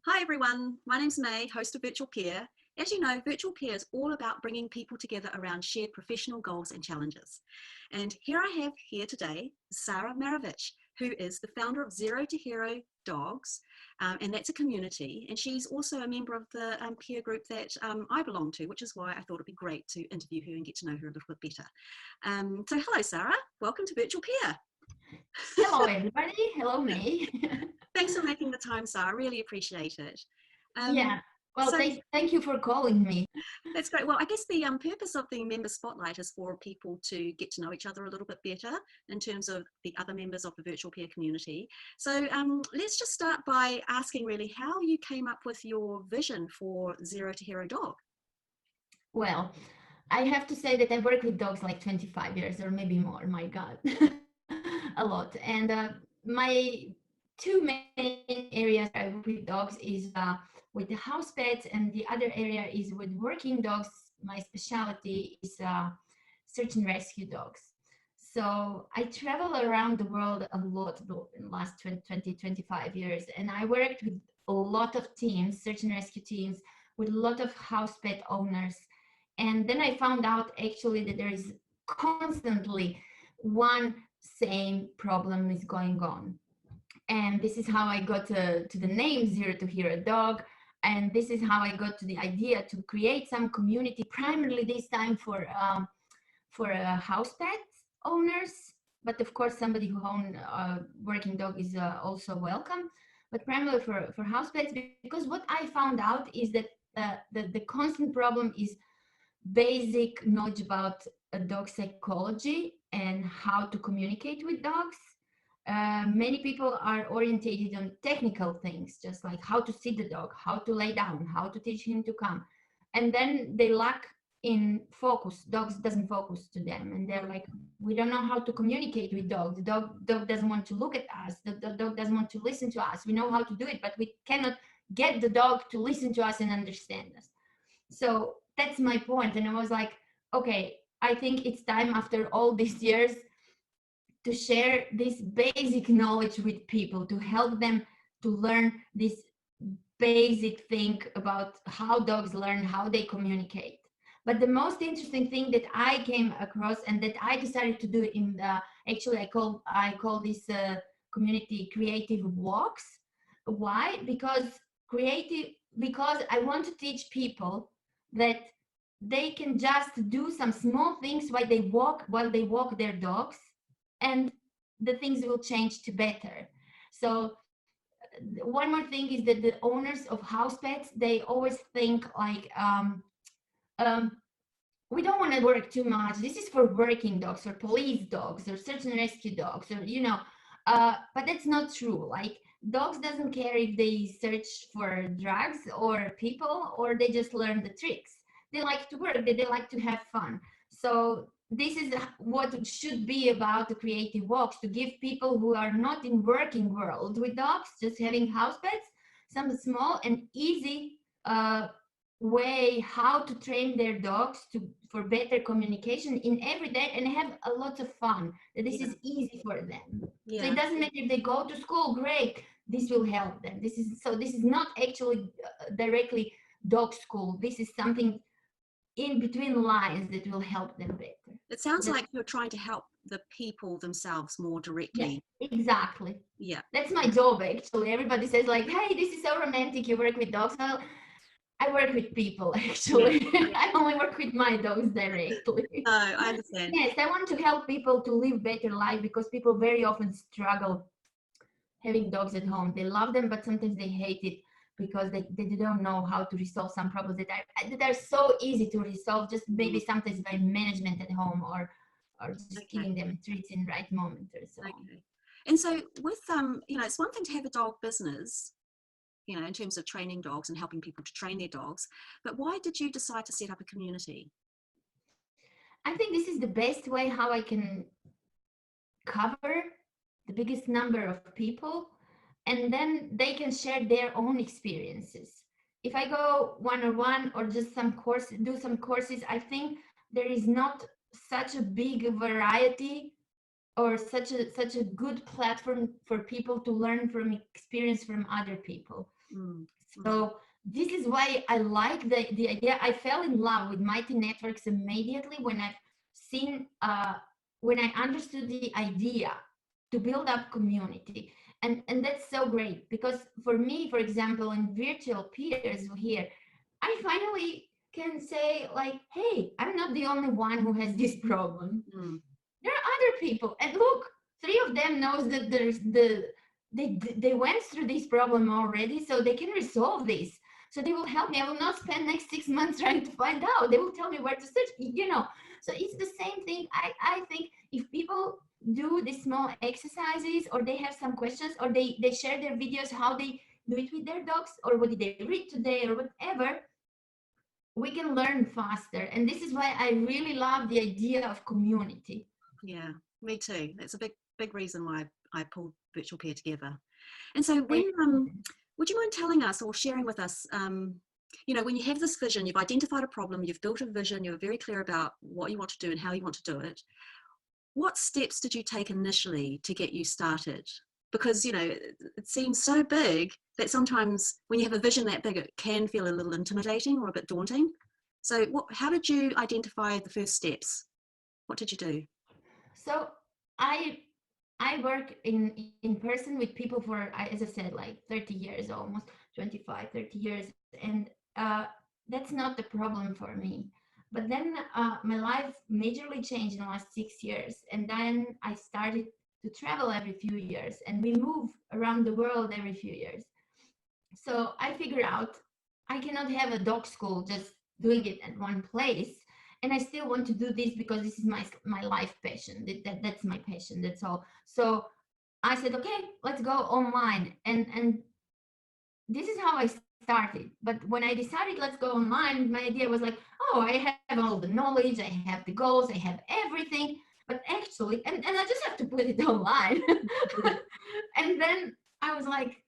Hi everyone, my name's May, host of VirtualPeer. As you know, VirtualPeer is all about bringing people together around shared professional goals and challenges. And here I have here today, Sara who is the founder of Zero to Hero Dogs, and that's a community. And she's also a member of the peer group that I belong to, which is why I thought it'd be great to interview her and get to know her a little bit better. So hello, Sara. Welcome to VirtualPeer. Hello, everybody. Hello, May. Thanks for making the time, Sara. Really appreciate it. Yeah. Well, So thank you for calling me. that's great. Well, I guess the purpose of the member spotlight is for people to get to know each other a little bit better in terms of the other members of the virtual peer community. So let's just start by asking really how you came up with your vision for Zero to Hero Dog. Well, I have to say that I work with dogs like 25 years or maybe more. My God, a lot. And my two main areas I work with dogs is with the house pets, and the other area is with working dogs. My specialty is search and rescue dogs. So I travel around the world a lot in the last 20, 25 years, and I worked with a lot of teams, search and rescue teams, with a lot of house pet owners. And then I found out actually that there is constantly one same problem is going on. And this is how I got to the name Zero to Hero Dog. And this is how I got to the idea to create some community, primarily this time for house pet owners. But of course, somebody who owns a working dog is also welcome. But primarily for house pets, because what I found out is that the constant problem is basic knowledge about dog psychology and how to communicate with dogs. Many people are orientated on technical things, just like how to sit the dog, how to lay down, how to teach him to come. And then they lack in focus. Dogs doesn't focus to them. And they're like, we don't know how to communicate with dogs. The dog doesn't want to look at us. The dog doesn't want to listen to us. We know how to do it, but we cannot get the dog to listen to us and understand us. So that's my point. And I was like, okay, I think it's time after all these years to share this basic knowledge with people, to help them to learn this basic thing about how dogs learn, how they communicate. But the most interesting thing that I came across and that I decided to do in the, actually I call this community creative walks. Why? Because I want to teach people that they can just do some small things while they walk their dogs, and the things will change to better. So one more thing is that the owners of house pets, they always think like um, we don't want to work too much. This is for working dogs or police dogs or search and rescue dogs, or but that's not true. Like, dogs doesn't care if they search for drugs or people, or they just learn the tricks. They like to work, they like to have fun. So this is what it should be about the creative walks, to give people who are not in working world with dogs, just having house pets, some small and easy way how to train their dogs for better communication in every day, and have a lot of fun, that this is easy for them. So it doesn't matter if they go to school, great, this will help them. This is not actually directly dog school. This is something in between lines that will help them better. It sounds like you're trying to help the people themselves more directly. Yeah, exactly. Yeah. That's my job, actually. Everybody says like, hey, this is so romantic, you work with dogs. Well, I work with people, actually. I only work with my dogs directly. Oh, I understand. Yes, I want to help people to live better life, because people very often struggle having dogs at home. They love them, but sometimes they hate it because they don't know how to resolve some problems that are so easy to resolve, just maybe sometimes by management at home, or just giving them treats in the right moment or so. Okay. And so with it's one thing to have a dog business, in terms of training dogs and helping people to train their dogs, but why did you decide to set up a community? I think this is the best way how I can cover the biggest number of people, and then they can share their own experiences. If I go one-on-one or just do some courses, I think there is not such a big variety or such a good platform for people to learn from experience from other people. Mm, mm, So this is why I like the idea. I fell in love with Mighty Networks immediately when I've seen when I understood the idea to build up community. And that's so great because for me, for example, in virtual peers here, I finally can say like, hey, I'm not the only one who has this problem. mm. There are other people, and look, three of them knows that there's they went through this problem already, so they can resolve this. So they will help me. I will not spend next 6 months trying to find out. They will tell me where to search, you know. So it's the same thing. I think if people do these small exercises, or they have some questions, or they share their videos how they do it with their dogs, or what did they read today, or whatever, we can learn faster. And this is why I really love the idea of community. Yeah, me too. That's a big reason why I pulled Virtual Peer together. And so when, would you mind telling us or sharing with us, you know, when you have this vision, you've identified a problem, you've built a vision, you're very clear about what you want to do and how you want to do it. What steps did you take initially to get you started? Because, you know, it seems so big that sometimes when you have a vision that big, it can feel a little intimidating or a bit daunting. So how did you identify the first steps? What did you do? So I I work in person with people for, as I said, like 30 years, almost 25, 30 years, and that's not the problem for me. But then my life majorly changed in the last 6 years, and then I started to travel every few years, and we move around the world every few years. So I figured out I cannot have a dog school just doing it at one place. And I still want to do this because this is my life passion. That's my passion. That's all. So I said, okay, let's go online. And this is how I started. But when I decided let's go online, my idea was like, oh, I have all the knowledge, I have the goals, I have everything. But actually, and I just have to put it online. And then I was like,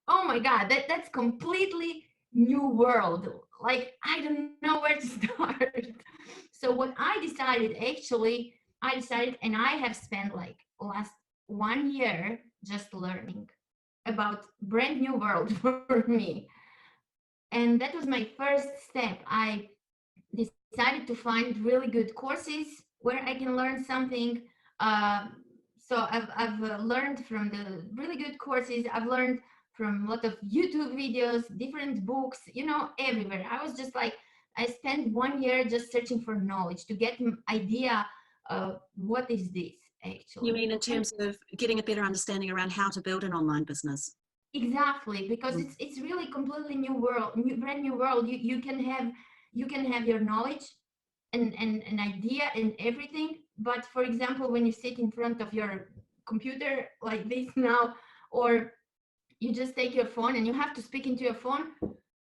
oh my God, that's completely new world. Like, I don't know where to start. So what I decided, actually, I decided, and I have spent like last 1 year just learning about brand new world for me. And that was my first step. I decided to find really good courses where I can learn something. So I've learned from the really good courses. I've learned from a lot of YouTube videos, different books, you know, everywhere. I was just like, I spent 1 year just searching for knowledge to get an idea of what is this You actually. mean in And terms of getting a better understanding around how to build an online business? exactly, because it's really completely new world, brand new world. You can have your knowledge and an idea and everything. But for example, when you sit in front of your computer like this now, or you just take your phone and you have to speak into your phone,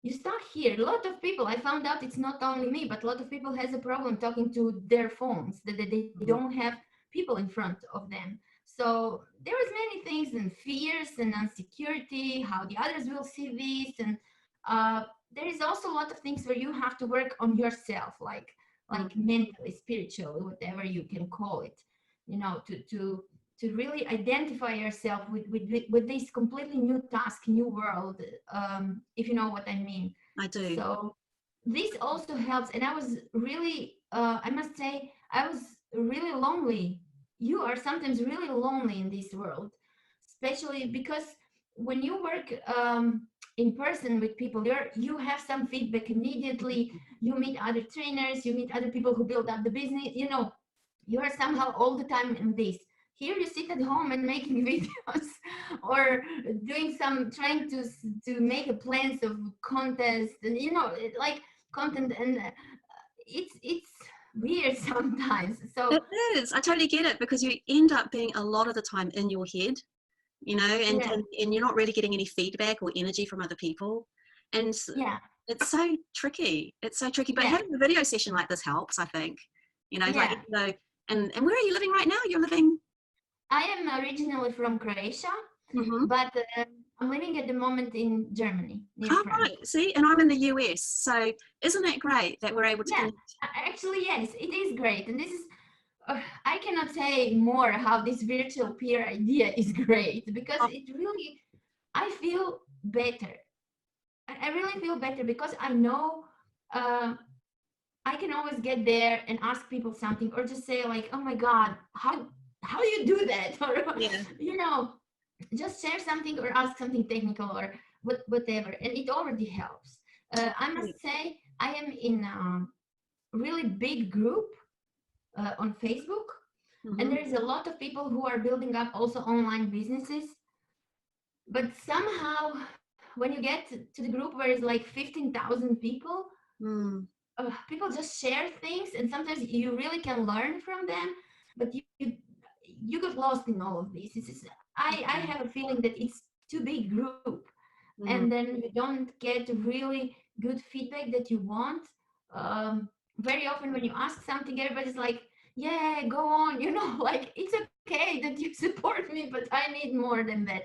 you start here. A lot of people, I found out it's not only me, but a lot of people has a problem talking to their phones, that they don't have people in front of them. So there was many things, and fears and insecurity, how the others will see this. And there is also a lot of things where you have to work on yourself, like mentally, spiritually, whatever you can call it, you know, to really identify yourself with this completely new task, new world, if you know what I mean. I do. So this also helps. And I was really, I must say, I was really lonely. You are sometimes really lonely in this world, especially because when you work in person with people, you have some feedback immediately. You meet other trainers, you meet other people who build up the business, you know, you are somehow all the time in this. Here you sit at home and making videos, or doing some, trying to make a plans of contest, and you know, like content. And it's weird sometimes. So It is. I totally get it, because you end up being a lot of the time in your head, you know, and, yeah, and you're not really getting any feedback or energy from other people. And yeah, it's so tricky. It's so tricky. But yeah, having a video session like this helps, I think. You know, like, yeah. you know, and where are you living right now? You're living. I am originally from Croatia, Mm-hmm. but I'm living at the moment in Germany, near Oh, France. right. See, and I'm in the US. So isn't it great that we're able to Yeah, connect? actually, yes, it is great. And this is I cannot say more how this virtual peer idea is great, because Oh, it really, I feel better. I really feel better because I know uh, I can always get there and ask people something, or just say like, "Oh my God, how do you do that?" Or yeah. you know, just share something or ask something technical or whatever, and it already helps. I Yeah. must say, I am in a really big group on Facebook, and Mm-hmm. there is a lot of people who are building up also online businesses. But somehow, when you get to the group where it's like 15,000 people, Mm, people just share things, and sometimes you really can learn from them, but you got lost in all of this. I mm, have a feeling that it's too big group, mm. and then you don't get really good feedback that you want. um, Very often when you ask something, everybody's like, yeah, go on, like, it's okay that you support me, but I need more than that.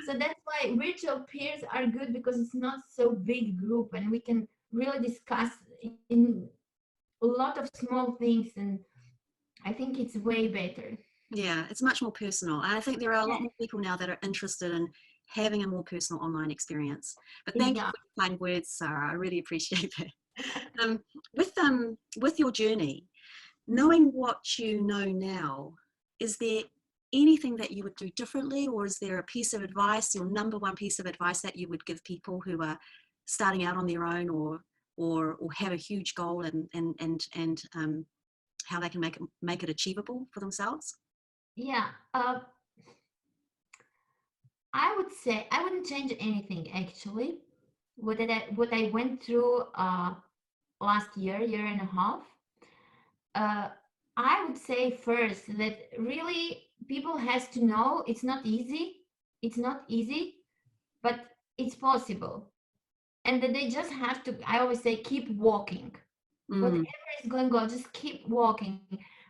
So that's why virtual peers are good, because it's not so big group, and we can really discuss in a lot of small things, and I think it's way better. Yeah, it's much more personal. And I think there are a Yeah, lot more people now that are interested in having a more personal online experience. But thank you yeah, for your kind words, Sarah. I really appreciate that. With your journey, knowing what you know now, is there anything that you would do differently, or is there a piece of advice, your number one piece of advice that you would give people who are starting out on their own, or have a huge goal, and how they can make it achievable for themselves? yeah. I would say I wouldn't change anything actually. What I went through last year and a half. Uh, I would say first that really people has to know it's not easy. It's not easy, but it's possible, and that they just have to. I always say keep walking. Mm, Whatever is going on, just keep walking,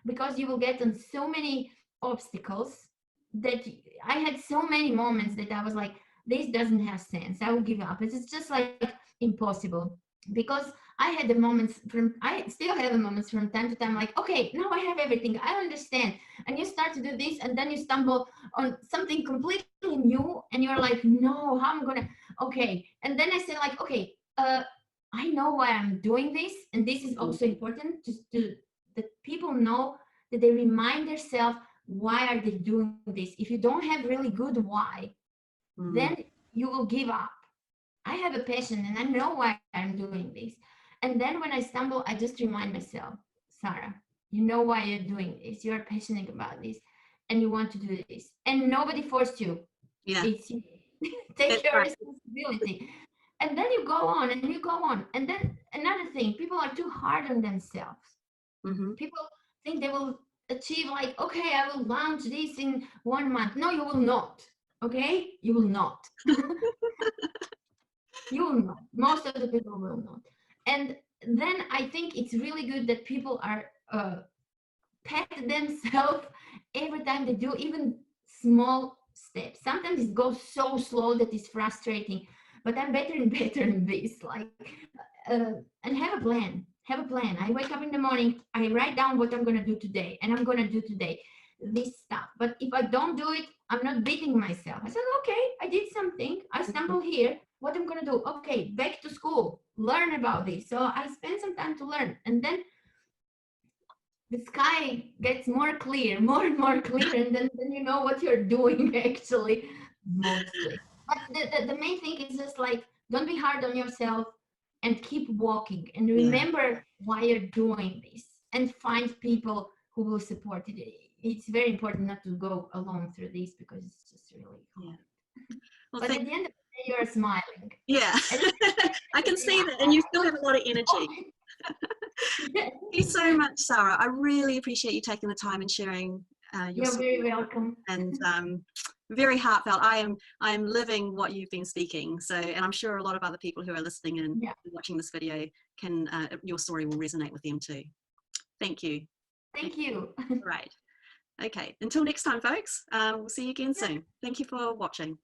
because you will get on so many obstacles that I had so many moments that I was like, this doesn't have sense. I will give up. It's just like impossible. Because I had the moments I still have the moments from time to time, like, okay, now I have everything. I understand. And you start to do this, and then you stumble on something completely new, and you're like, no, how am I gonna, okay. And then I say, like, okay, I know why I'm doing this, and this is mm, also important to that people know, that they remind themselves why are they doing this. If you don't have really good why, mm, then you will give up. I have a passion, and I know why I'm doing this. And then when I stumble, I just remind myself, Sarah, you know why you're doing this. You're passionate about this, and you want to do this, and nobody forced you. yeah, It's you. Take that's your right. responsibility. And then you go on and you go on. And then another thing, people are too hard on themselves. Mm-hmm. People think they will achieve, like, okay, I will launch this in 1 month. No, you will not. Okay? You will not. You will not. Most of the people will not. And then I think it's really good that people are pat themselves every time they do even small steps. Sometimes it goes so slow that it's frustrating, but I'm better and better in this. Like, and have a plan. Have a plan. I wake up in the morning, I write down what I'm gonna do today, and I'm gonna do today this stuff. But if I don't do it, I'm not beating myself. I said, okay, I did something. I Mm-hmm. stumbled here. What I'm gonna do? Okay, back to school, learn about this. So I spend some time to learn, and then the sky gets more clear, more and more clear, and then you know what you're doing actually, mostly. But the main thing is just like, don't be hard on yourself, and keep walking, and Yeah, remember why you're doing this, and find people who will support it. It's very important not to go alone through this, because it's just really yeah. hard. Well, But thank at the end of the day, you're smiling. yeah. And I can see that, and you still have a lot of energy. Thank you so much, Sarah. I really appreciate you taking the time and sharing your you're story, very welcome. and very heartfelt. I am living what you've been speaking. So, and I'm sure a lot of other people who are listening and Yeah, watching this video can your story will resonate with them too. Thank you. Okay, thank you. all right. Okay. Until next time, folks. We'll see you again soon. Thank you for watching.